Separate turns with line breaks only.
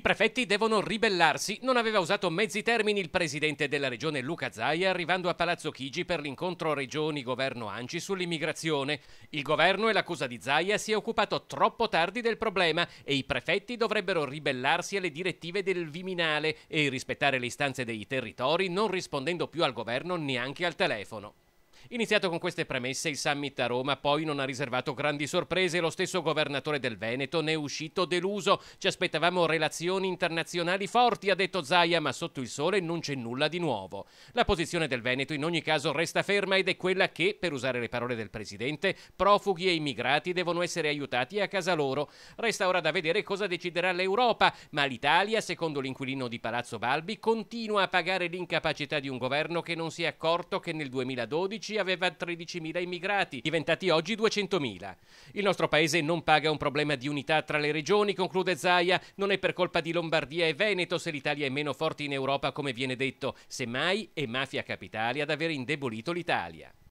prefetti devono ribellarsi. Non aveva usato mezzi termini il presidente della regione Luca Zaia arrivando a Palazzo Chigi per l'incontro regioni-governo ANCI sull'immigrazione. Il governo e l'accusa di Zaia si è occupato troppo tardi del problema e i prefetti dovrebbero ribellarsi alle direttive del Viminale e rispettare le istanze dei territori non rispondendo più al governo neanche al telefono. Iniziato con queste premesse, il summit a Roma poi non ha riservato grandi sorprese. Lo stesso governatore del Veneto ne è uscito deluso. Ci aspettavamo relazioni internazionali forti, ha detto Zaia, ma sotto il sole non c'è nulla di nuovo. La posizione del Veneto in ogni caso resta ferma ed è quella che, per usare le parole del presidente, profughi e immigrati devono essere aiutati a casa loro. Resta ora da vedere cosa deciderà l'Europa, ma l'Italia, secondo l'inquilino di Palazzo Balbi, continua a pagare l'incapacità di un governo che non si è accorto che nel 2012 aveva 13.000 immigrati, diventati oggi 200.000. Il nostro paese non paga un problema di unità tra le regioni, conclude Zaia. Non è per colpa di Lombardia e Veneto se l'Italia è meno forte in Europa come viene detto. Semmai è Mafia Capitale ad aver indebolito l'Italia.